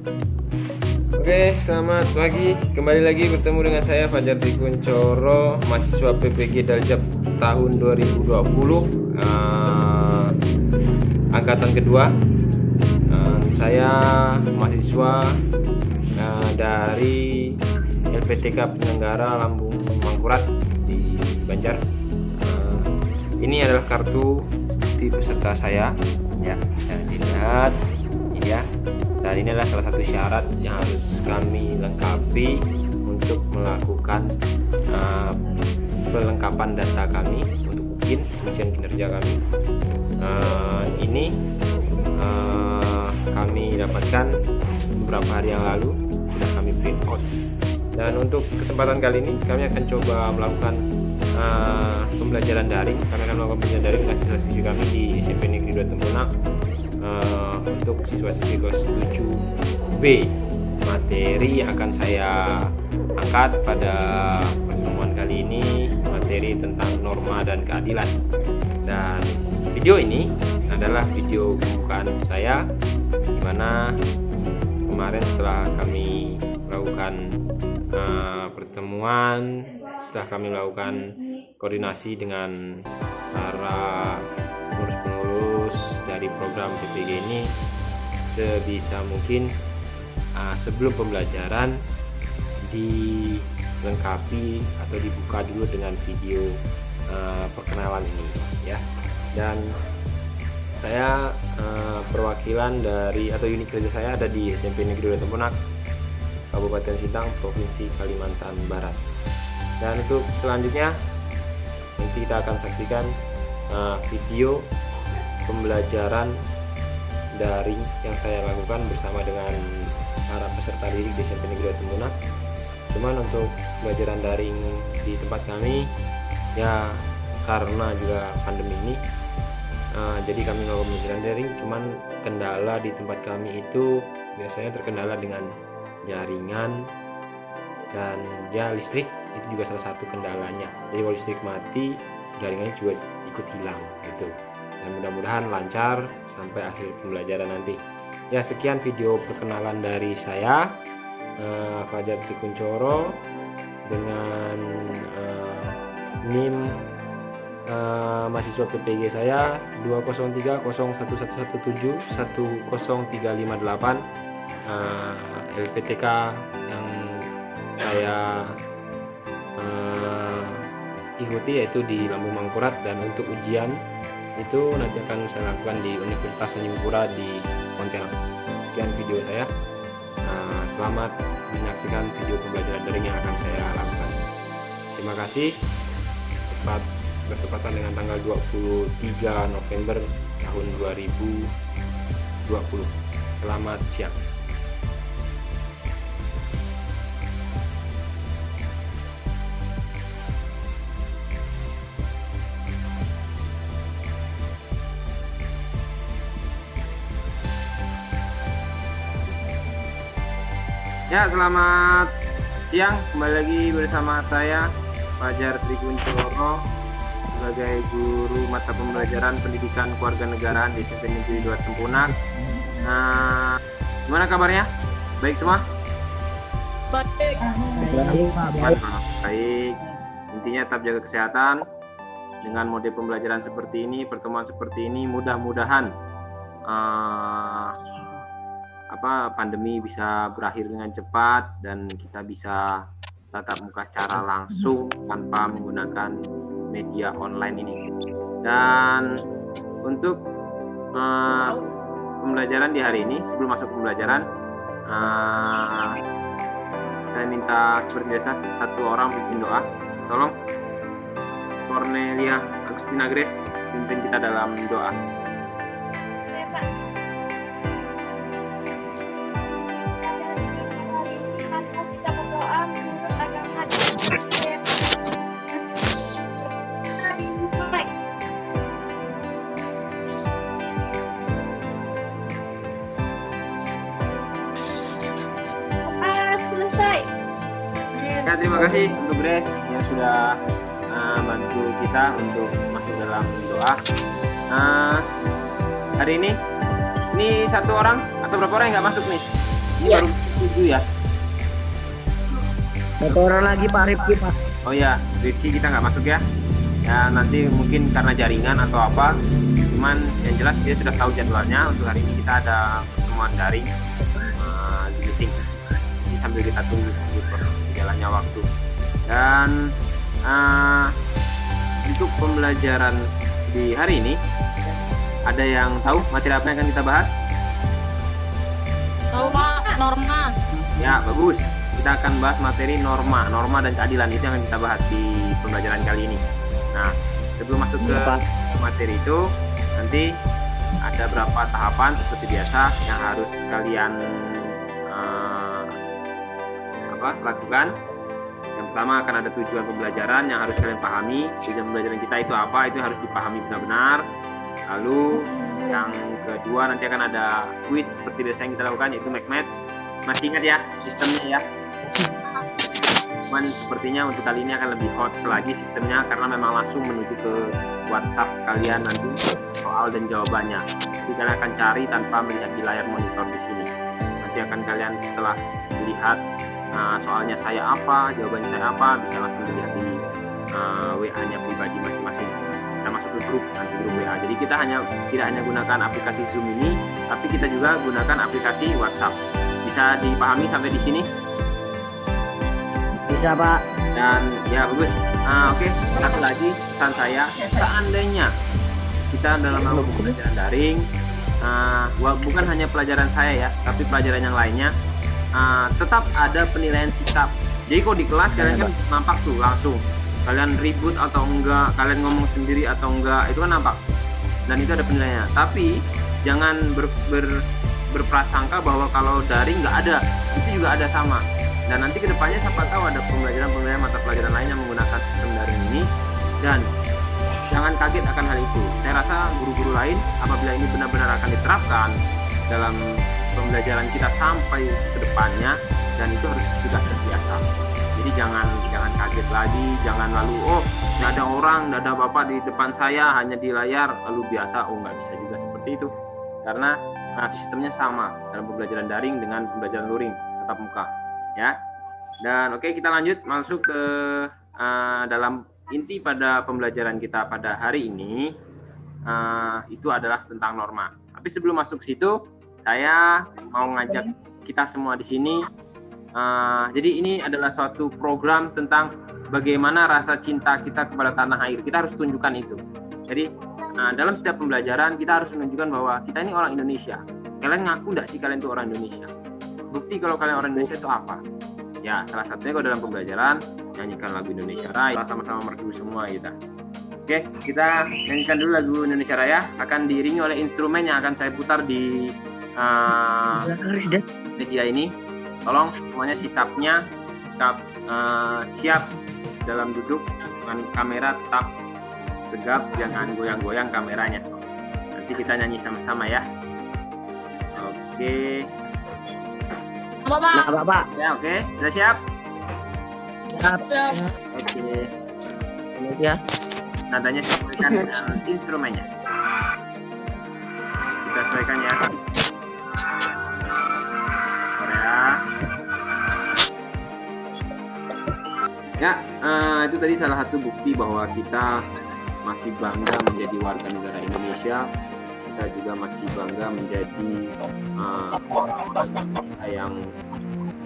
Oke, selamat pagi. Kembali lagi bertemu dengan saya Fajar Dikuncoro, mahasiswa PPG Daljab tahun 2020, angkatan kedua. Saya mahasiswa dari LPTK Penyelenggara Lambung Mangkurat di Banjar. Ini adalah kartu bukti peserta saya, ya, bisa dilihat, ya. Dan ini adalah salah satu syarat yang harus kami lengkapi untuk melakukan perlengkapan data kami untuk ujian kinerja kami. Ini kami dapatkan beberapa hari yang lalu, sudah kami print out. Dan untuk kesempatan kali ini kami akan coba melakukan pembelajaran daring. Kami akan melakukan pembelajaran daring dengan siswa-siswi kami di SMP Negeri 2 Tempunak. Untuk siswa-siswi kelas 7B, materi yang akan saya angkat pada pertemuan kali ini materi tentang norma dan keadilan. Dan video ini adalah video pembukaan saya, dimana kemarin setelah kami melakukan pertemuan, setelah kami melakukan koordinasi dengan para pengurus-pengurus dari program PPG ini, sebisa mungkin sebelum pembelajaran dilengkapi atau dibuka dulu dengan video perkenalan ini, ya. Dan saya perwakilan dari atau unit kerja saya ada di SMP Negeri 2 Tempunak, Kabupaten Sintang, Provinsi Kalimantan Barat. Dan untuk selanjutnya nanti kita akan saksikan video pembelajaran daring yang saya lakukan bersama dengan para peserta didik di SMP Negeri 2 Tempunak. Cuman untuk pembelajaran daring di tempat kami, ya karena juga pandemi ini, jadi kami melakukan pembelajaran daring. Cuman kendala di tempat kami itu biasanya terkendala dengan jaringan dan ya listrik, itu juga salah satu kendalanya. Jadi kalau listrik mati, jaringannya juga ikut hilang gitu. Dan mudah-mudahan lancar sampai akhir pembelajaran nanti. Ya, sekian video perkenalan dari saya, Fajar Dikuncoro, dengan NIM mahasiswa PPG saya 2030111171038, LPTK yang saya ikuti yaitu di Lambung Mangkurat. Dan untuk ujian itu nanti akan saya lakukan di Universitas Tanjung Pura di Pontianak. Sekian video saya. Selamat menyaksikan video pembelajaran daring yang akan saya lakukan. Terima kasih. Bertepatan dengan tanggal 23 November tahun 2020. Selamat siang. Ya, selamat siang. Kembali lagi bersama saya Fajar Dikuncoro sebagai guru mata pembelajaran pendidikan kewarganegaraan di SMP Negeri 2 Tempunak. Gimana kabarnya? Baik semua? Baik. Baik. Intinya tetap jaga kesehatan. Dengan mode pembelajaran seperti ini, pertemuan seperti ini, mudah-mudahan pandemi bisa berakhir dengan cepat dan kita bisa tatap muka secara langsung tanpa menggunakan media online ini. Dan untuk pembelajaran di hari ini, sebelum masuk pembelajaran, saya minta seperti biasa satu orang bikin doa. Tolong Cornelia Agustina Grace pimpin kita dalam doa. Ya, terima kasih untuk Grace yang sudah bantu kita untuk masuk dalam doa. Hari ini satu orang atau berapa orang yang nggak masuk nih? Ini baru 7 ya. Satu orang lagi Pak Rifki Pak. Oh ya, Rifki kita nggak masuk ya. Ya nanti mungkin karena jaringan atau apa. Cuman yang jelas dia sudah tahu jadwalnya. Untuk hari ini kita ada pertemuan daring di meeting. Jadi sambil kita tunggu jalannya waktu. Dan untuk pembelajaran di hari ini, ada yang tahu materi apa yang akan kita bahas? Tahu Pak, norma. Ya, bagus. Kita akan bahas materi norma dan keadilan. Itu yang akan kita bahas di pembelajaran kali ini. Nah, sebelum masuk ke materi itu, nanti ada beberapa tahapan seperti biasa yang harus kalian lakukan. Yang pertama akan ada tujuan pembelajaran yang harus kalian pahami. Tujuan pembelajaran kita itu apa? Itu harus dipahami benar-benar. Lalu yang kedua nanti akan ada quiz seperti biasa yang kita lakukan, yaitu make match. Masih ingat ya sistemnya ya? Cuman sepertinya untuk kali ini akan lebih hot lagi sistemnya karena memang langsung menuju ke WhatsApp kalian nanti soal dan jawabannya. Jadi kalian akan cari tanpa melihat di layar monitor di sini. Nanti akan kalian setelah melihat soalnya saya apa, jawabannya saya apa, bisa langsung dilihat di WA-nya pribadi masing-masing. Kita masuk ke grup WA. Jadi kita tidak hanya gunakan aplikasi Zoom ini, tapi kita juga gunakan aplikasi WhatsApp. Bisa dipahami sampai di sini? Bisa Pak. Dan ya bagus. Oke, satu lagi pesan saya, seandainya kita dalam melakukan pembelajaran daring, bukan hanya pelajaran saya ya, tapi pelajaran yang lainnya, tetap ada penilaian sikap. Jadi kalau di kelas kalian kan nampak tuh langsung kalian ribut atau enggak, kalian ngomong sendiri atau enggak, itu kan nampak. Dan itu ada penilaiannya. Tapi jangan berprasangka bahwa kalau daring nggak ada, itu juga ada sama. Dan nanti kedepannya siapa tahu ada pembelajaran mata pelajaran lain yang menggunakan sistem daring ini. Dan jangan kaget akan hal itu. Saya rasa guru-guru lain apabila ini benar-benar akan diterapkan dalam pembelajaran kita sampai ke depannya, dan itu harus sudah terbiasa. Jadi jangan kaget lagi, jangan lalu nggak ada orang, nggak ada bapak di depan saya, hanya di layar lalu biasa. Nggak bisa juga seperti itu, karena sistemnya sama dalam pembelajaran daring dengan pembelajaran luring tatap muka ya. Dan oke, kita lanjut masuk ke dalam inti pada pembelajaran kita pada hari ini. Itu adalah tentang norma. Tapi sebelum masuk ke situ, saya mau ngajak kita semua di sini. Jadi ini adalah suatu program tentang bagaimana rasa cinta kita kepada tanah air. Kita harus tunjukkan itu. Jadi dalam setiap pembelajaran kita harus menunjukkan bahwa kita ini orang Indonesia. Kalian ngaku nggak sih kalian itu orang Indonesia? Bukti kalau kalian orang Indonesia itu apa? Ya, salah satunya kalau dalam pembelajaran nyanyikan lagu Indonesia Raya, sama-sama merdu semua kita. Oke, kita nyanyikan dulu lagu Indonesia Raya. Akan diiringi oleh instrumen yang akan saya putar di media ini. Tolong semuanya sikap siap dalam duduk dengan kamera tetap tegap, jangan goyang-goyang kameranya. Nanti kita nyanyi sama-sama ya. Oke. Pak. Ya, oke. Sudah siap? Siap. Oke. Ini ya. Nadanya sesuaikan dengan instrumennya. Kita sesuaikan ya. Korea. Ya, itu tadi salah satu bukti bahwa kita masih bangga menjadi warga negara Indonesia. Kita juga masih bangga menjadi orang yang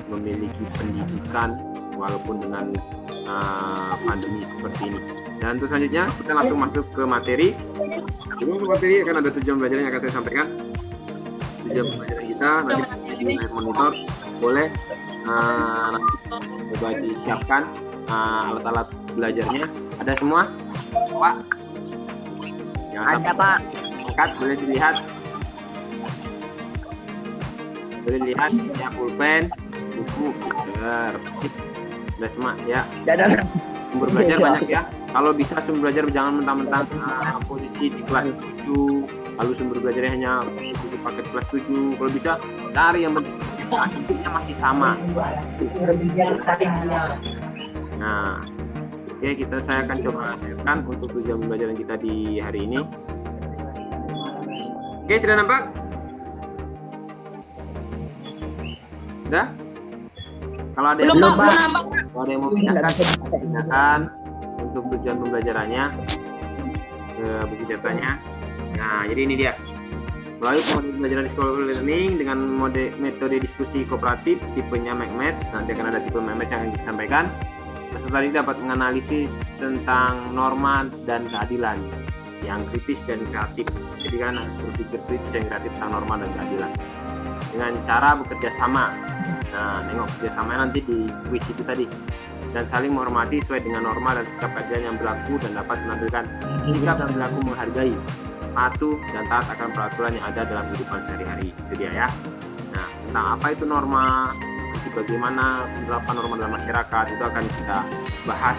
memiliki pendidikan walaupun dengan pandemi seperti ini. Dan untuk selanjutnya kita langsung masuk ke materi. Sebelum ke materi akan ada tujuan belajar yang akan saya sampaikan. Tujuan pembelajaran kita nanti di monitor boleh coba disiapkan alat-alat belajarnya. Ada semua, Pak? Ada Pak. Angkat, boleh dilihat. Boleh dilihat ya, pulpen, buku, sudah semua ya. Sumber belajar banyak ya. Kalau bisa sumber belajar jangan mentang-mentang posisi di kelas 7, lalu sumber belajarnya hanya buku paket kelas 7. Kalau bisa cari yang bentuknya masih sama. Nah, oke, saya akan coba hasilkan untuk tujuan pembelajaran kita di hari ini. Oke, sudah nampak? Udah? Kalau ada yang Belum, Belum, Pak. Pak. Mau nambah. kalau ada yang mau pindahkan, pindahkan untuk tujuan pembelajarannya ke buku ceritanya. Nah, jadi ini dia. Melalui metode pembelajaran school learning dengan metode diskusi kooperatif tipenya McMatch, nanti akan ada tipe McMatch yang akan disampaikan. Peserta didik dapat menganalisis tentang norma dan keadilan yang kritis dan kreatif. Jadi kan berpikir kritis dan kreatif tentang norma dan keadilan dengan cara bekerja sama. Nah, nengok kerjasamanya nanti di quiz itu tadi. Dan saling menghormati sesuai dengan norma dan sikap keadilan yang berlaku dan dapat menampilkan sikap dan berlaku menghargai, patuh dan taat akan peraturan yang ada dalam kehidupan sehari-hari. Itu dia ya. Nah, tentang apa itu norma, nanti bagaimana penerapan norma dalam masyarakat itu akan kita bahas.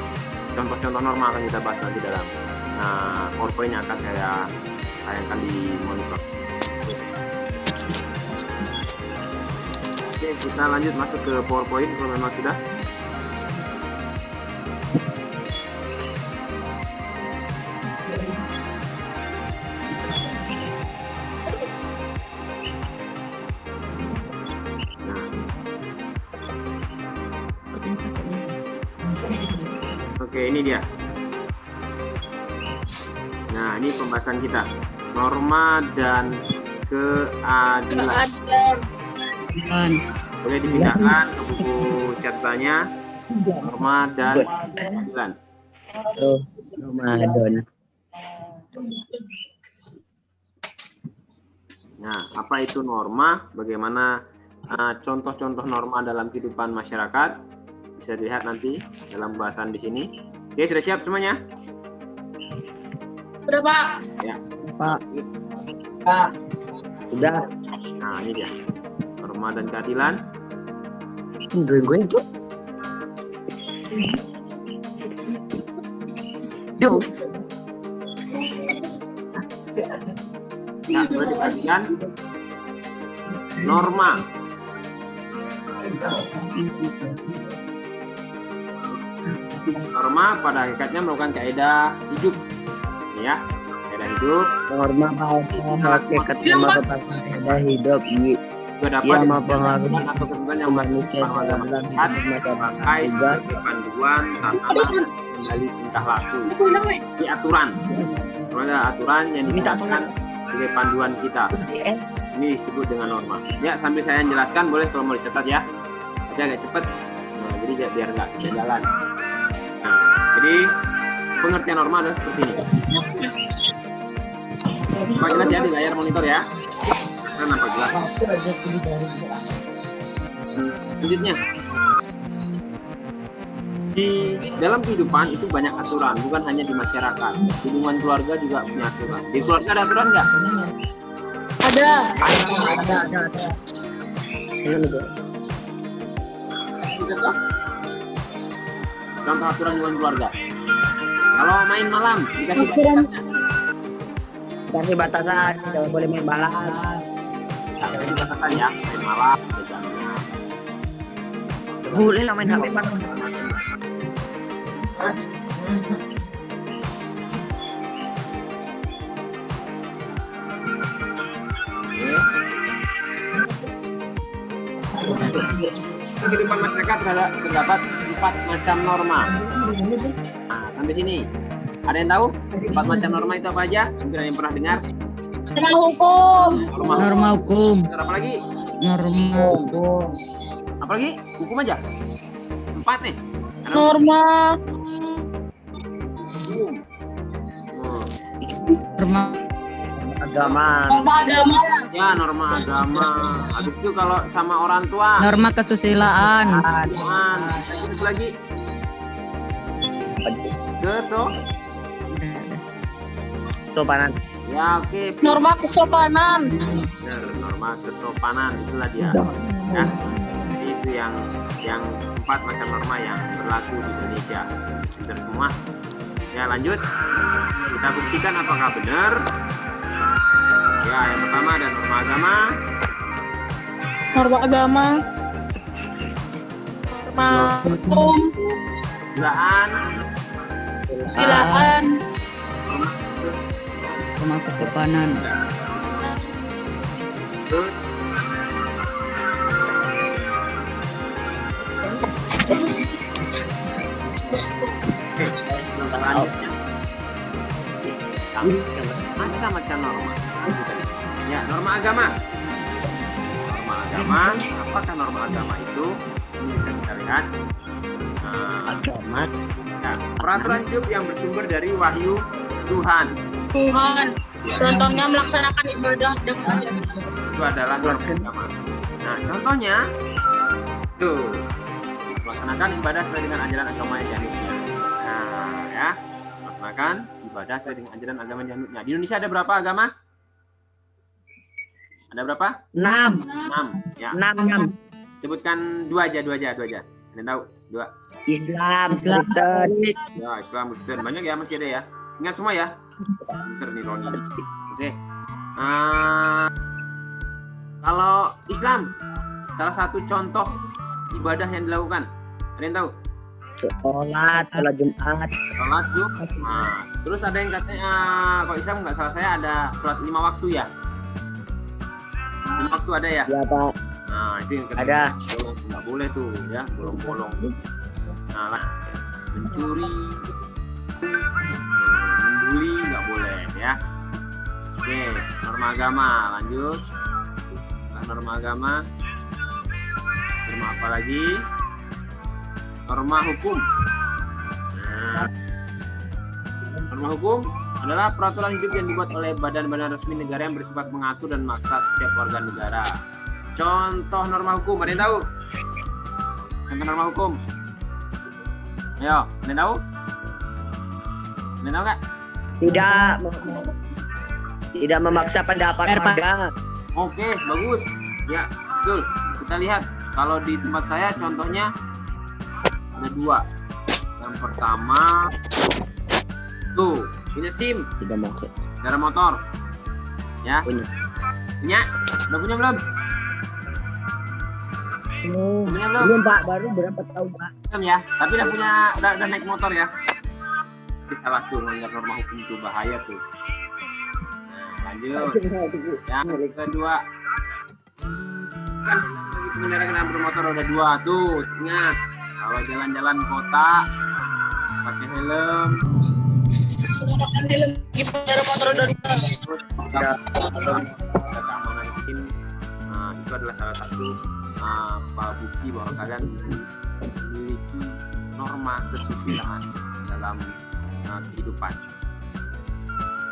Contoh-contoh norma akan kita bahas nanti dalam PowerPoint yang akan saya tayangkan di monitor. Oke, kita lanjut masuk ke PowerPoint kalau memang sudah. Oke, ini dia. Nah, ini pembahasan kita. Norma dan keadilan. Boleh dipindahkan ke buku catatannya. Norma dan keadilan. Ramadan. Nah, apa itu norma? Bagaimana contoh-contoh norma dalam kehidupan masyarakat? Bisa dilihat nanti dalam bahasan di sini. Oke, sudah siap semuanya? Udah, Pak. Ya. Pak. Pak. Udah. Nah, ini dia. Norma dan keadilan. Gue itu. Duh. Nah, boleh diperhatikan. Norma. Norma pada hakikatnya merupakan kaidah hidup. Ya, kaidah hidup. Norma hakikat merupakan kaidah hidup Juga dapat yang mempengaruhi atau ketentuan yang manusia dalam masyarakat sebagai panduan tatanan kendali tingkah laku. Ini aturan. Kalau ada aturan yang ditetapkan sebagai panduan kita. Ini disebut dengan norma. Ya, sambil saya jelaskan boleh kalau mau dicatat ya. Tapi agak cepat. Nah, jadi biar nggak jalan. Nah, jadi pengertian norma adalah seperti ini. Coba jelas ya di layar monitor ya. Kan nampak jelas. Selanjutnya, di dalam kehidupan itu banyak aturan, bukan hanya di masyarakat. Hubungan keluarga juga punya aturan. Di keluarga ada aturan nggak? Ada. Ada. Contoh? Contoh aturan hubungan keluarga. Kalau main malam dikasih batasannya. Kasih batasan, jangan boleh main balas. Kasih batasan ya, main malam ada jamnya. Boleh lah main HP Pak. Kehidupan masyarakat terdapat 4 macam norma. Nah, sampai sini. Ada yang tahu 4 macam norma itu apa aja? Mungkin ada yang pernah dengar. Norma hukum. Norma hukum. Terus apa lagi? Norma hukum. Apa lagi? Hukum aja. 4 nih. Ada Norma. hukum. Norma Agama. Norma agama. Ya, norma agama. Habis itu kalau sama orang tua. norma kesusilaan. Tuhan. Terus lagi. Sopanan. Ya, oke. Norma kesopanan. Benar, norma kesopanan itulah dia. Ya. Jadi itu yang 4 macam norma yang berlaku di Indonesia. Benar semua. Ya, lanjut. Kita buktikan apakah benar. Ya, yang pertama ada norma agama. Norma agama. Norma hukum. Silaan. Silakan. Norma kesopanan. Terus Macam-macam norma. Ya, norma agama. Norma agama, apakah norma agama itu? Ini bisa kita lihat. Agama. Nah, peraturan hidup yang bersumber dari wahyu Tuhan. Tuhan. Contohnya melaksanakan ibadah dengan Itu adalah norma agama. Nah, contohnya tuh melaksanakan ibadah sesuai dengan ajaran agama yang dianutnya. Nah, ya, melaksanakan ibadah sesuai dengan ajaran agama yang dianutnya. Di Indonesia ada berapa agama? Ada berapa? 6. 6. Ya. 6. Sebutkan dua aja. Ada yang tahu? Dua. Islam, Kristen. Ya, Islam, Kristen. Banyak ya, masih ada ya. Ingat semua ya. Pinter nih Roni. Oke. Kalau Islam, salah satu contoh ibadah yang dilakukan. Ada yang tahu? Sholat Jumat. Sholat Jumat. Nah, terus ada yang katanya kalau Islam nggak salah saya ada sholat 5 waktu ya. 5 waktu ada ya? Ya Pak. Nah, itu yang katanya Ada. nggak boleh tuh ya, bolong-bolong. Nah, mencuri, membuli nggak boleh ya. Oke, norma agama lanjut. Norma agama. Norma apa lagi? Norma hukum. Nah, norma hukum adalah peraturan hidup yang dibuat oleh badan-badan resmi negara yang bersifat mengatur dan memaksa setiap warga negara. Contoh norma hukum, ada yang tahu? Contoh norma hukum. Ayo, ada yang tahu? Ada yang tahu nggak? Tidak memaksa pendapat Pak. warga. Oke, bagus. Ya, betul. Kita lihat kalau di tempat saya contohnya ada 2. Yang pertama tuh punya SIM, Tidak masuk. kendaraan motor. Ya, Punya. punya? Udah punya belum? Punya belum? Belum Pak, baru berapa tahun Pak? Belum ya, tapi udah naik motor ya. Tapi salah tuh, melanggar norma hukum itu bahaya tuh. Nah, lanjut. Yang kedua, kan pengendara bermotor ada 2 tuh. Ingat, kalau jalan-jalan kota pakai helm. menggunakan helm di pengendara motor dan Terus ada keamanan tim. Nah, itu adalah salah satu bukti bahwa kalian memiliki norma kesusilaan dalam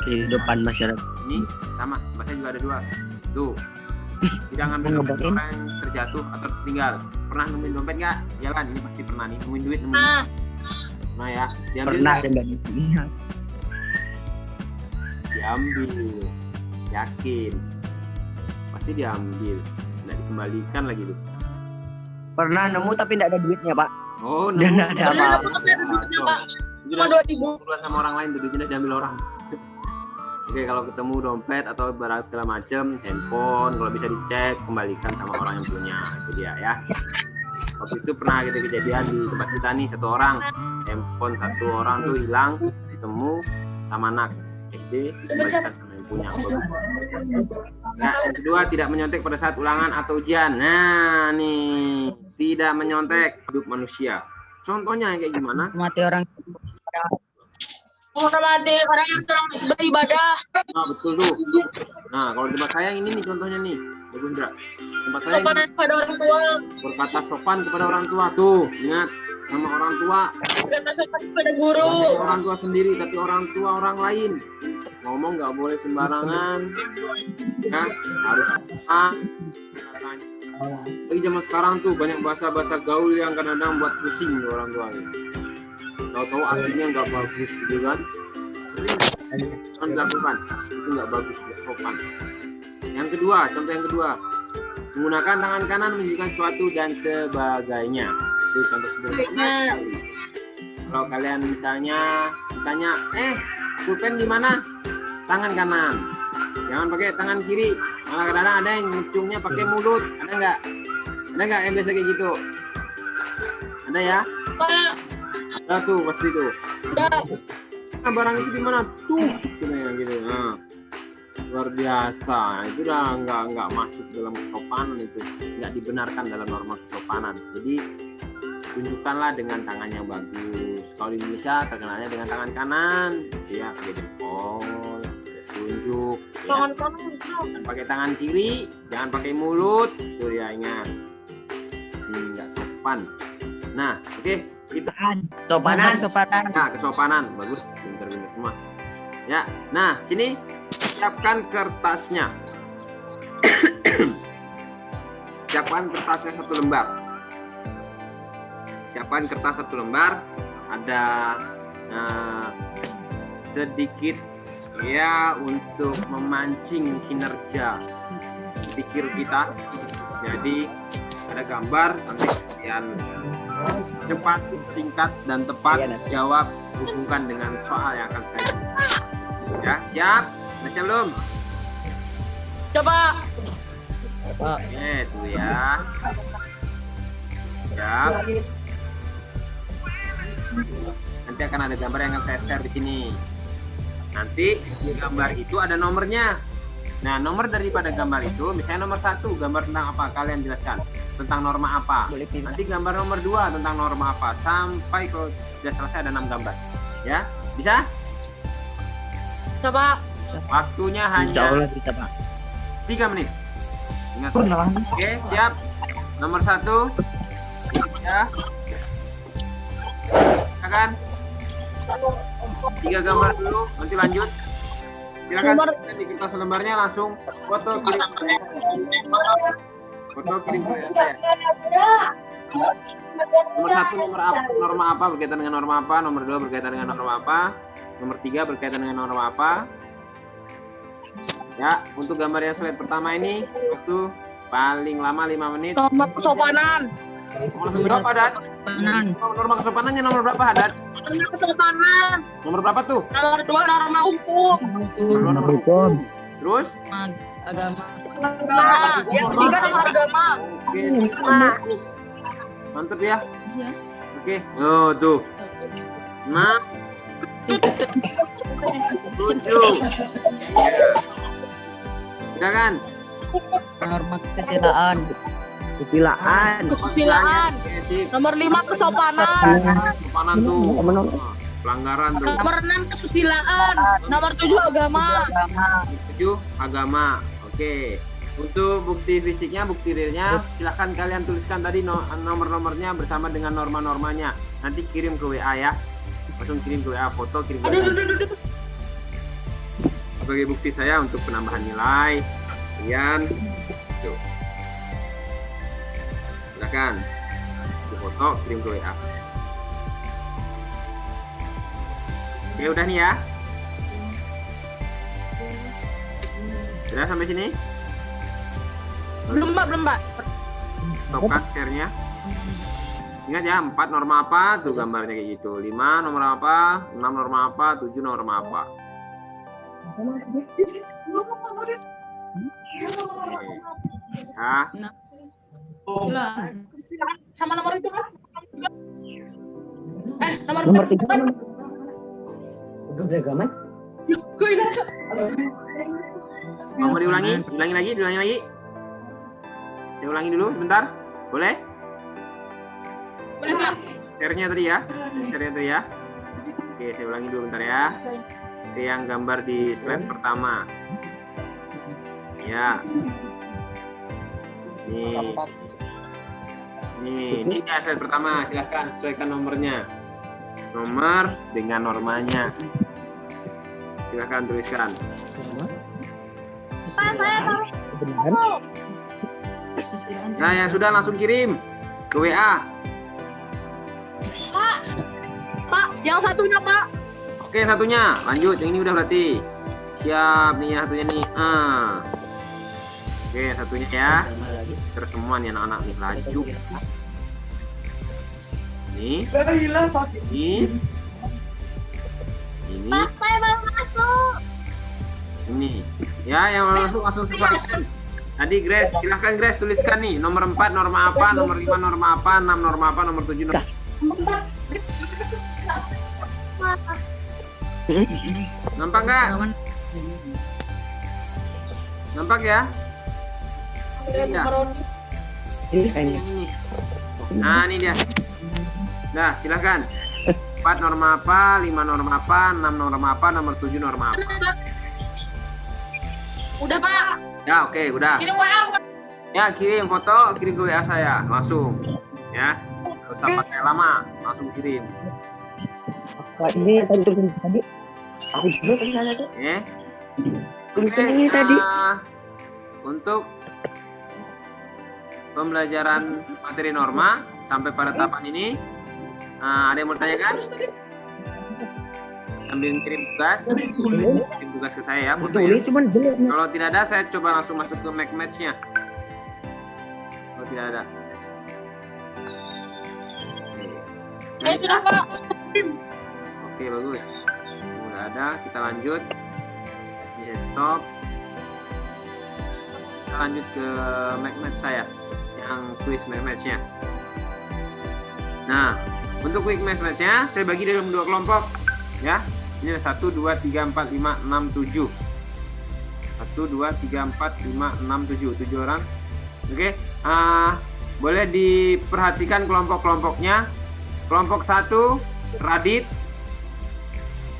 Kehidupan masyarakat. ini. Sama, bahasa juga ada 2 tuh. Tidak ngambil dompet orang yang terjatuh atau tertinggal. Pernah nemuin dompet nggak? Jalan, ini pasti pernah nih. Nemuin duit, nah ya, diambil Pernah nggak? dan ingat. Diambil, yakin pasti diambil, nggak dikembalikan lagi tuh. Pernah nemu tapi tidak ada duitnya Pak. Oh, Dan nemu. ada apa? cuma 2.000. Keluar sama orang lain tuh, duitnya diambil orang. Oke, kalau ketemu dompet atau barang segala macam, handphone kalau bisa dicek, kembalikan sama orang yang punya. Itu dia ya. Waktu itu pernah gitu kejadian di tempat kita nih, 1 orang handphone 1 orang tuh hilang, ditemu sama anak SD, dikembalikan sama yang punya. Nah, yang kedua, tidak menyontek pada saat ulangan atau ujian. Nah, nih, tidak menyontek hidup manusia. Contohnya yang kayak gimana? Mati orang. Menghormati orang yang sedang beribadah. Nah, betul tuh. Nah, kalau di tempat saya yang ini nih contohnya nih, Pak Gundra. Tempat saya Sopan ini pada orang tua. berkata sopan kepada orang tua tuh. Ingat, sama orang tua, Kata sopan pada guru. bukan orang tua sendiri, tapi orang tua orang lain. Ngomong nggak boleh sembarangan, kan? Harus lagi zaman sekarang tuh banyak bahasa-bahasa gaul yang kadang-kadang buat pusing tuh orang tua. Tahu-tahu artinya nggak bagus gitu kan? Jangan dilakukan, itu nggak bagus, nggak sopan. Yang kedua, contoh yang kedua, menggunakan tangan kanan menunjukkan sesuatu dan sebagainya. Itu contoh sederhana. Kalau kalian misalnya ditanya, pulpen di mana? Tangan kanan. Jangan pakai tangan kiri. Malah kadang-kadang ada yang ngecungnya pakai mulut. Ada nggak? Ada nggak yang biasa kayak gitu? Ada ya? Pak, Ada tuh pasti tuh. udah. Nah, barang itu di mana? Tuh, gitu. Nah, luar biasa. Itu udah nggak masuk dalam kesopanan itu. Nggak dibenarkan dalam norma kesopanan. Jadi tunjukkanlah dengan tangan yang bagus. Kalau di Indonesia terkenalnya dengan tangan kanan, ya pakai jempol, tunjuk. Ya. Tangan kanan. Dan pakai tangan kiri, jangan pakai mulut. Tuh ya, ingat. Ini nggak sopan. Nah, oke, itu Sopanan. Sopanan. ya kesopanan, bagus, pinter-pinter semua. Ya, nah sini siapkan kertasnya. Siapkan kertasnya 1 lembar. Siapkan kertas 1 lembar. Ada sedikit ya untuk memancing kinerja pikir kita. Jadi ada gambar, nanti kalian cepat, singkat dan tepat jawab, hubungkan dengan soal yang akan saya jawab. Ya, siap? Baca belum? Coba. Oke, tuh ya. Siap. Nanti akan ada gambar yang akan saya share di sini. Nanti di gambar itu ada nomornya. Nah, nomor daripada gambar itu, misalnya nomor 1, gambar tentang apa? Kalian jelaskan. Tentang norma apa? Nanti gambar nomor 2 tentang norma apa? Sampai kalau sudah selesai ada 6 gambar. Ya, bisa? Coba. Waktunya Insya hanya Allah bisa, Pak. 3 menit. Ingat. Oke, siap. Nomor 1. Ya. Silakan. 3 gambar dulu, nanti lanjut. Silakan di kertas lembarnya langsung foto kirim. Foto kirim ke saya. Nomor 1 norma apa berkaitan dengan norma apa? Nomor 2 berkaitan dengan norma apa? Nomor 3 berkaitan dengan norma apa? Ya, untuk gambar yang slide pertama ini waktu paling lama 5 menit. Nomor kesopanan. Nomor berapa, Hadat? Norma kesopanannya nomor berapa, Hadat? Nomor kesopanan. Nomor berapa tuh? Nomor 2 norma hukum. Nomor hukum. Terus? Agama. Nah, yang ketiga nomor agama. Oke, terus. Mantep ya. Oke. Oh, tuh. 6 7. Udah kan? Norma kesusilaan. Kesusilaan. Nomor 5 kesopanan. Kesopanan tuh. Pelanggaran tuh. Nomor 6 kesusilaan. Nomor 7 agama. 7 agama. Oke. Untuk bukti fisiknya, bukti realnya, silahkan kalian tuliskan tadi nomor-nomornya bersama dengan norma-normanya. Nanti kirim ke WA ya. Langsung kirim ke WA foto, kirim ke WA. Sebagai bukti saya untuk penambahan nilai. Kemudian, tuh. Silahkan. Di foto, kirim ke WA. Oke, udah nih ya. Sudah sampai sini? Belum, Mbak. Stopkan share-nya. Ingat ya, 4 norma apa? Tuh gambarnya kayak gitu. 5 nomor apa? 6 norma apa? 7 norma apa? Oke. Ya. Sama nomor itu kan? Nomor 3 kan? Agama. Gue ingat. Mau diulangi? Diulangi lagi. Saya ulangi dulu sebentar. Boleh? Boleh, Pak. Share-nya tadi ya. Oke, saya ulangi dulu bentar ya. Oke, yang gambar di slide pertama. Ya. Ini ya slide pertama. Silahkan sesuaikan nomornya. Nomor dengan normanya. Silahkan tuliskan. Nah, yang sudah langsung kirim ke WA. Pak, yang satunya, Pak. Oke, satunya. Lanjut, yang ini udah berarti. Siap nih ya satunya nih. Oke, satunya ya. Terus semua nih anak-anak nih laju. Ini. Pak, saya baru masuk. Ini. Ya, yang langsung sesuaikan. Tadi Grace, silahkan Grace tuliskan nih. Nomor 4 norma apa, nomor 5 norma apa, 6 norma apa, nomor 7 norma. Nampak nggak? Nampak ya? Iya. Ini kayaknya. Nah, ini dia. Nah, silahkan. 4 norma apa, 5 norma apa, 6 norma apa, nomor 7 norma apa. Udah Pak. Ya, oke, udah. Kirim WA. Ya, kirim foto, kirim ke WA saya langsung. Ya, nggak usah pakai lama, langsung kirim. Pak, ini tadi tulisan tadi. Aku juga tulisannya tuh. Oke. Tulisan ini tadi. Untuk pembelajaran materi norma sampai pada tahapan ini, ada yang mau tanyakan? Sambil kirim tugas ke saya ya, fotonya. Tulis cuman jelek. Kalau tidak ada, saya coba langsung masuk ke make match-nya. Kalau tidak ada. Sudah Pak. Oke, bagus. Nggak ada, kita lanjut. Ini stop. Kita lanjut ke make match saya, yang quiz make match-nya. Nah, untuk quiz make match-nya, saya bagi dalam 2 kelompok. Ya, ini ada 1, 2, 3, 4, 5, 6, 7. 1, 2, 3, 4, 5, 6, 7. 7 orang. Oke, boleh diperhatikan kelompok-kelompoknya. Kelompok 1, Radit.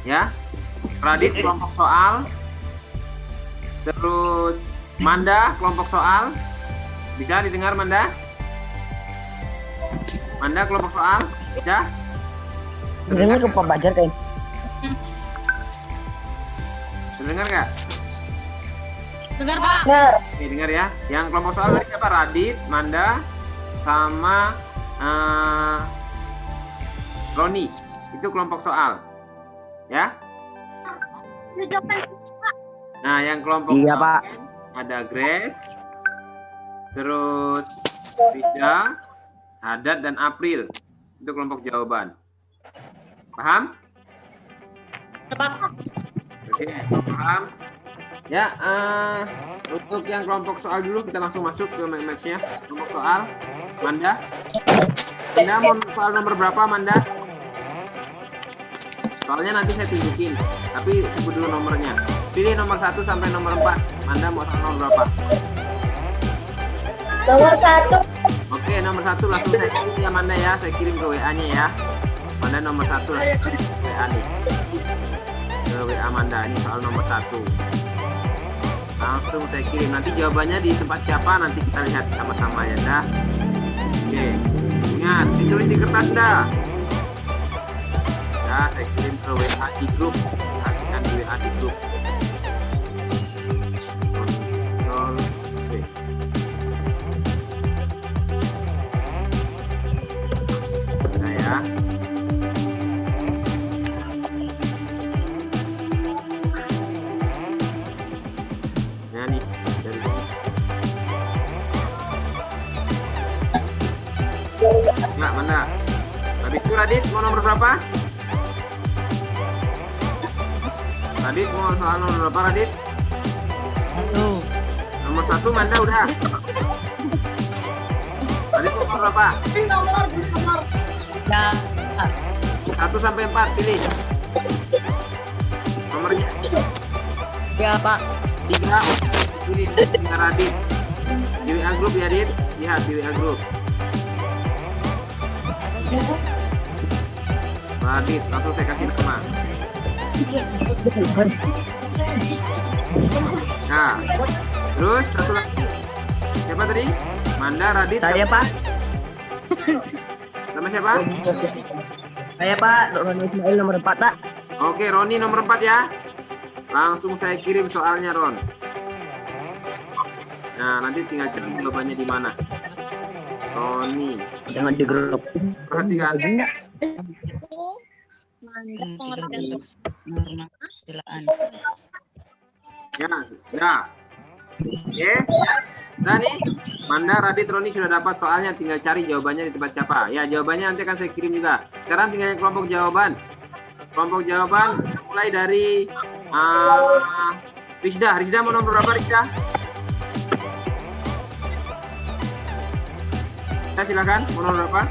Ya, Radit kelompok soal. Terus Manda kelompok soal. Bisa didengar Manda? Manda kelompok soal. Bisa? Dengar ke Pak Bajar kan? Dengar nggak? Dengar Pak. Oke, dengar ya. Yang kelompok soal tadi siapa? Radit, Manda, sama Roni. Itu kelompok soal. Ya. Nah, yang kelompok Iya, soal Pak. ada Grace, terus Rida, Haddad, dan April. Itu kelompok jawaban. Paham? Pak. Oke, paham. Ya, untuk yang kelompok soal dulu kita langsung masuk ke match-nya. Kelompok soal, Manda. Manda mau soal nomor berapa, Manda? Soalnya nanti saya tunjukin, tapi sebut dulu nomornya. Pilih nomor 1 sampai nomor 4. Manda mau soal nomor berapa? Nomor 1. Oke, nomor 1 langsung saya kirim ya, Manda ya. Saya kirim ke WA-nya ya. Manda nomor 1 langsung kirim ke WA nih. Ke WA Manda, ini soal nomor 1. Langsung saya kirim. Nanti jawabannya di tempat siapa nanti kita lihat sama-sama ya, dah. Oke. Ingat, ditulis di kertas dah. Ya, saya kirim ke WA di grup. Perhatikan di WA di grup. Kontrol C. Nah ya. Nah nih, dari sini. Nah, mana? Habis itu Radit mau nomor berapa? Radit mau soal nomor berapa, Radit? 1. Nomor 1 Manda udah. Radit mau nomor berapa? Nomor. Ya. 1 sampai 4 pilih. Nomornya Ya, Pak. 3. Pilih 3 Radit. Di WA grup ya, Radit. Lihat di WA grup. Radit, langsung saya kasih nama. Nah, terus satu lagi. Siapa tadi? Manda, Radit. Saya, Pak. Nama siapa? Saya, Pak. Roni Ismail nomor 4, Pak. Oke, Roni nomor 4 ya. Langsung saya kirim soalnya, Ron. Nah, nanti tinggal cari jawabannya di mana. Roni. Jangan di grup. Perhatikan. Pengertian norma kesilaan. Ya, ya. Oke. Nah nih, Manda, Radit, Roni sudah dapat soalnya. Tinggal cari jawabannya di tempat siapa. Ya, jawabannya nanti akan saya kirim juga. Sekarang tinggal kelompok jawaban. Kelompok jawaban mulai dari Rizda. Rizda mau nomor berapa, Rizda? Silakan, mau nomor berapa?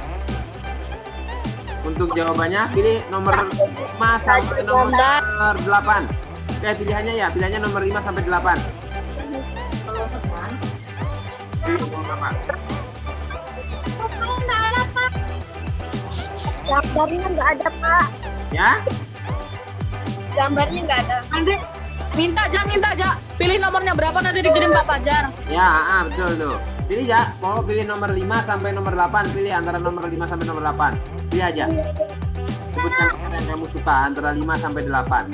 Untuk jawabannya pilih nomor 5 sampai nomor 8. Oke, pilihannya ya, pilihannya nomor 5 sampai 8. Pilih nomor berapa? Gambarnya nggak ada, Pak. Ya. Gambarnya nggak ada. Nanti minta aja. Pilih nomornya berapa nanti dikirim Pak Fajar. Ya, betul tuh. Pilih ya, mau pilih nomor 5 sampai nomor 8, pilih antara nomor 5 sampai nomor 8. Pilih aja. Sebutkan nomor yang kamu suka antara 5 sampai 8.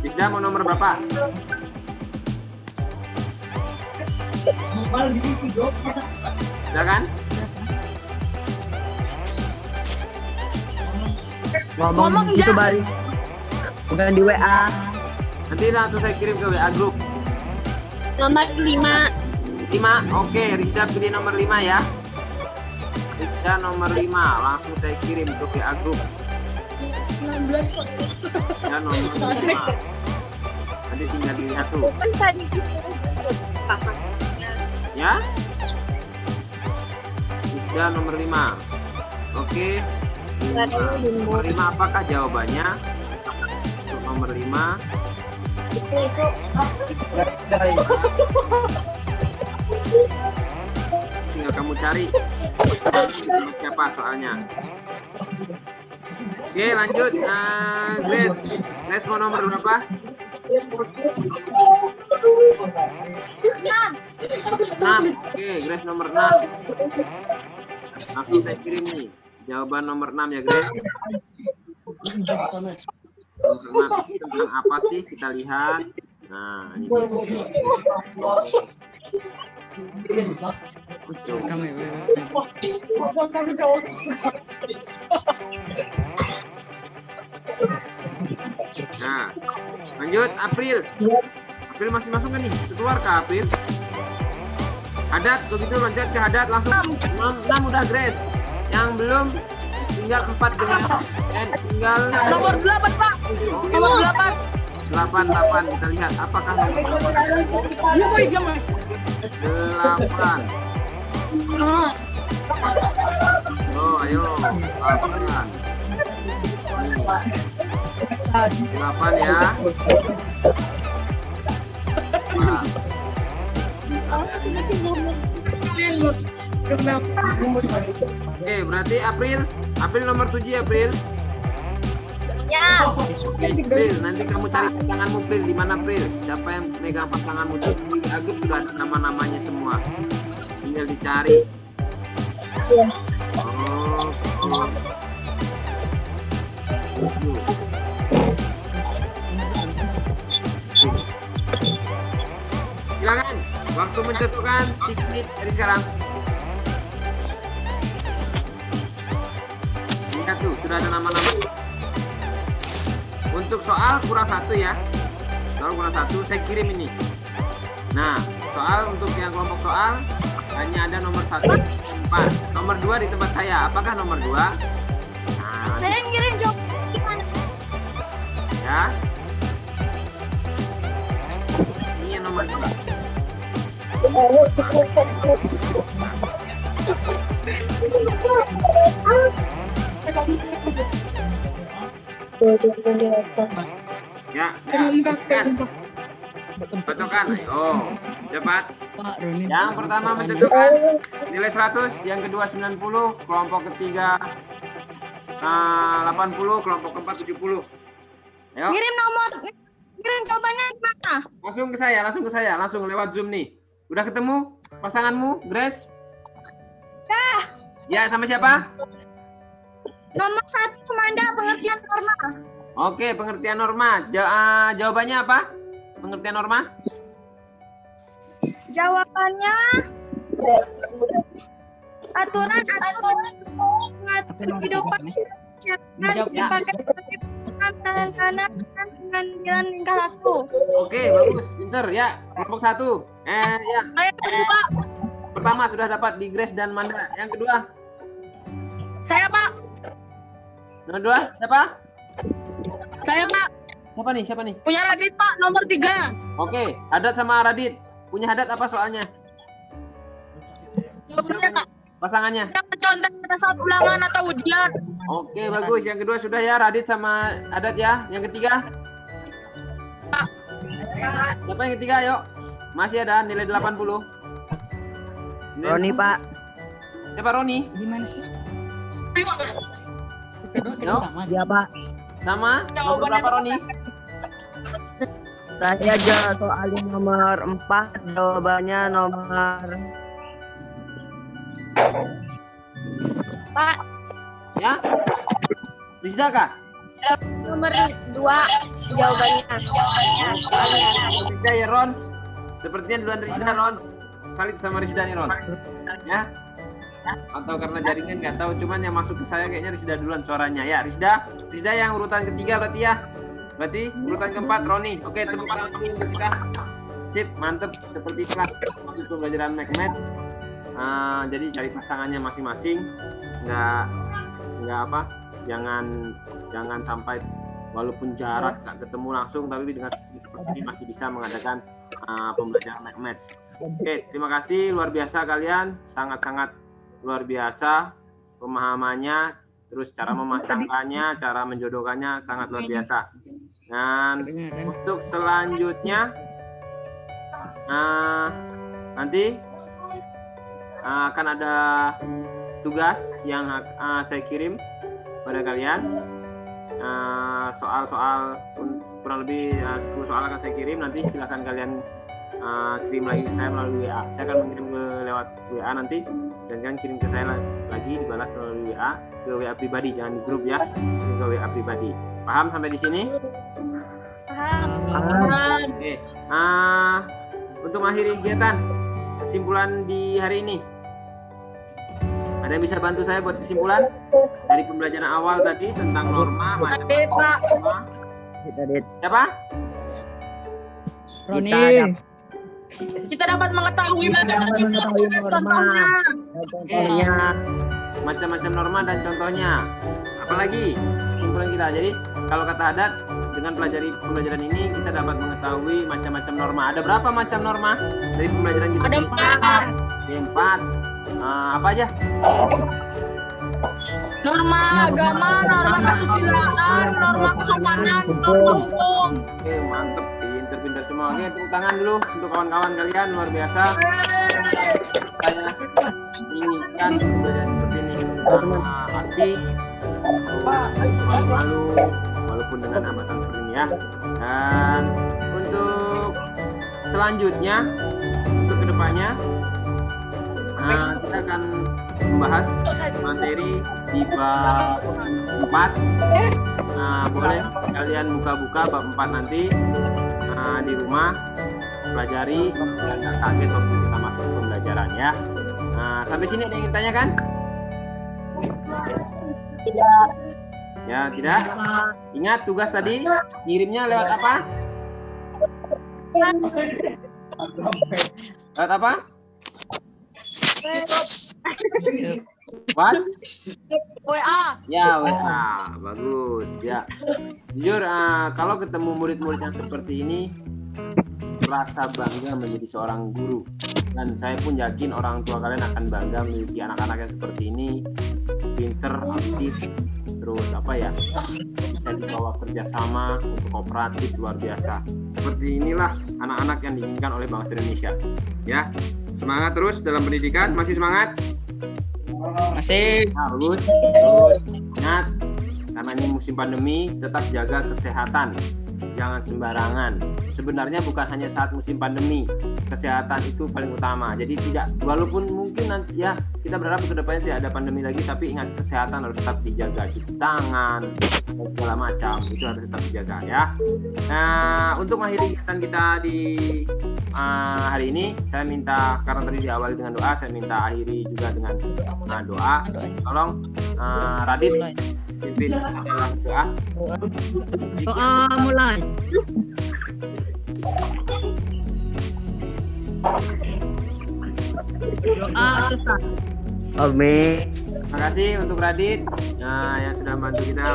Bisa mau nomor berapa? Bisa kan? Ngomong Ngomong, gitu Ja. Bari. Bukan di WA. Nanti langsung saya kirim ke WA grup. Nomor 5. 5, oke, Rizda pilih nomor 5 ya. Rizda nomor 5, langsung saya kirim ke WA grup. 16 Pak. Ya, nomor 5. Nanti tinggal dilihat tuh. Bukan tadi disuruh bentuk Pak maksudnya. Ya. Rizda nomor 5. Oke. Nggak ada yang Nomor 5 apakah jawabannya? Untuk nomor 5. Itu. Tinggal kamu cari siapa soalnya. Oke, lanjut. Grace mau nomor berapa? 6. Oke, Grace nomor 6. Langsung saya kirim nih jawaban nomor 6 ya, Grace. Nomor 6 tentang apa sih, kita lihat. Nah, ini. Nah, lanjut April. April masih masuk kan nih? Keluar ke April. Hadat, begitu loncat ke Hadat langsung 6 udah Grace. Yang belum tinggal 4 dengan tinggal Nomor 8 Pak. Oke, Nomor 8. 8 kita lihat apakah nomor Iya Boy, dia Boy. 8. Oh, ayo 8. 8 ya. Nah, oke, berarti April nomor 7 ya, April. Ya. Oke, April, nanti kamu cari pasanganmu, April. Di mana, April? Siapa yang megang pasanganmu? Di Agus sudah ada nama-namanya semua. Tinggal dicari. Oh, silakan. Waktu menentukan 6 menit dari sekarang. Lihat tuh, sudah ada nama-nama. Untuk soal kurang 1 ya. Soal kurang 1 saya kirim ini. Nah, soal untuk yang kelompok soal hanya ada nomor 1 4. Nomor 2 di tempat saya. Apakah nomor 2? Nah, Saya ngirim jawab gimana? ya. Ini yang nomor 2. Ya. Patokan. Ayo, cepat. Pak Roni. Yang pertama menentukan nilai 100, yang kedua 90, kelompok ketiga 80, kelompok keempat 70. Ayo, Ngirim jawabannya gimana? langsung ke saya, langsung lewat Zoom nih. Udah ketemu pasanganmu, Grace? Ya, sama siapa? Nomor 1 Manda, pengertian norma. Oke, pengertian norma. Jawabannya apa? Pengertian norma? Jawabannya aturan mengatur kehidupan masyarakat sebagai tanda dengan jalan tingkah laku. Oke, bagus, pinter ya. Kelompok 1. Ya. Saya Pak. Pertama sudah dapat di Grace dan Manda. Yang kedua? Saya Pak. Nomor 2 siapa? Saya Pak. Siapa nih? Punya Radit Pak, nomor 3. Oke, Hadat sama Radit. Punya Hadat apa soalnya? Punya Pak. Pasangannya. Yang contoh pada saat ulangan atau ujian. Oke, bagus. Yang kedua sudah ya, Radit sama Hadat ya. Yang ketiga? Siapa yang ketiga? Ayo. Masih ada nilai 80. Roni Pak. Siapa Roni? Gimana sih? Kita dua kita No? sama. Iya Pak. Sama? Nomor berapa Roni? Saya aja soalnya nomor 4, jawabannya nomor Pak, Ya? Rizda kah? nomor 2 jawabannya. Rizda ya Ron. Sepertinya duluan Rizda Ron. Valid sama Rizda nih Ron. Ya? Atau karena jaringan nggak tahu, cuman yang masuk ke saya kayaknya Rizda duluan suaranya ya. Rizda yang urutan ketiga berarti ya. Berarti urutan keempat Roni. Oke, tepuk tangan dulu untuk kita. Sip, mantep. Seperti kelas untuk pembelajaran Math. Jadi cari pasangannya masing-masing. Nggak apa? Jangan sampai walaupun jarak nggak ketemu langsung, tapi dengan seperti ini masih bisa mengadakan pembelajaran Math. Oke, terima kasih luar biasa kalian, sangat-sangat luar biasa pemahamannya, terus cara memasangkannya, cara menjodohkannya sangat luar biasa. Dan untuk selanjutnya nanti akan ada tugas yang saya kirim pada kalian. Soal-soal kurang lebih 10 soal akan saya kirim, nanti silahkan kalian kirim lagi saya melalui WA. Saya akan mengirim lewat WA nanti, dan kalian kirim ke saya lagi, dibalas melalui WA, ke WA pribadi, jangan di grup ya, ke WA pribadi. Paham sampai di sini? Paham. Oke. Untuk mengakhiri kegiatan, kesimpulan di hari ini, ada yang bisa bantu saya buat kesimpulan dari pembelajaran awal tadi tentang norma, Pak. kita dit. siapa? Roni. Kita dapat mengetahui macam-macam contohnya. Contohnya Macam-macam norma dan contohnya. Apalagi kesimpulan kita. Jadi kalau kata Adat, dengan pelajari pembelajaran ini kita dapat mengetahui macam-macam norma. Ada berapa macam norma dari pembelajaran kita? Ada 4. Ada 4. Apa aja? Norma agama, norma kesusilaan, norma kesopanan, norma hukum. Oke, mantep, pinter-pinter semua. Oke, tepuk tangan dulu untuk kawan-kawan kalian, luar biasa. Saya inginkan pembelajaran seperti ini aktif, malu, walaupun dengan hambatan seperti ini ya. Dan untuk selanjutnya, untuk kedepannya, kita akan membahas materi di bab 4. Boleh kalian buka-buka bab 4 nanti di rumah, pelajari dan nggak kaget waktu kita masuk ke pembelajaran ya. Sampai sini ada yang ingin tanyakan? Tidak. Ya, tidak. Ingat tugas tadi ngirimnya lewat apa? Lewat apa? What? WA. Ya, WA. Bagus ya. Jujur, kalau ketemu murid-murid yang seperti ini, rasa bangga menjadi seorang guru. Dan saya pun yakin orang tua kalian akan bangga memiliki anak-anak yang seperti ini, pinter, aktif, terus apa ya, bisa dibawa kerjasama untuk kooperatif luar biasa. Seperti inilah anak-anak yang diinginkan oleh bangsa Indonesia. Ya, semangat terus dalam pendidikan. Masih semangat? Masih. Harus. Terus ingat, karena ini musim pandemi, tetap jaga kesehatan. Jangan sembarangan. Sebenarnya bukan hanya saat musim pandemi, kesehatan itu paling utama. Jadi tidak, walaupun mungkin nanti ya kita berharap ke depannya tidak ada pandemi lagi, tapi ingat kesehatan harus tetap dijaga, cuci tangan dan segala macam itu harus tetap dijaga ya. Nah, untuk mengakhiri kegiatan kita di hari ini, saya minta, karena tadi diawali dengan doa, saya minta akhiri juga dengan doa. Tolong Radit pimpin dalam doa. Doa mulai. Doa selesai. Amin. Terima kasih untuk Radit yang sudah membantu kita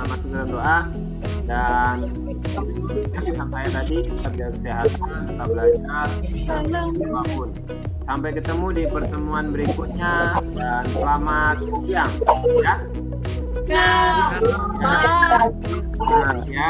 masuk dalam doa, dan sampai tadi tetap jaga kesehatan, tetap belajar, apapun. Sampai ketemu di pertemuan berikutnya, dan selamat siang ya. Ya. Ya.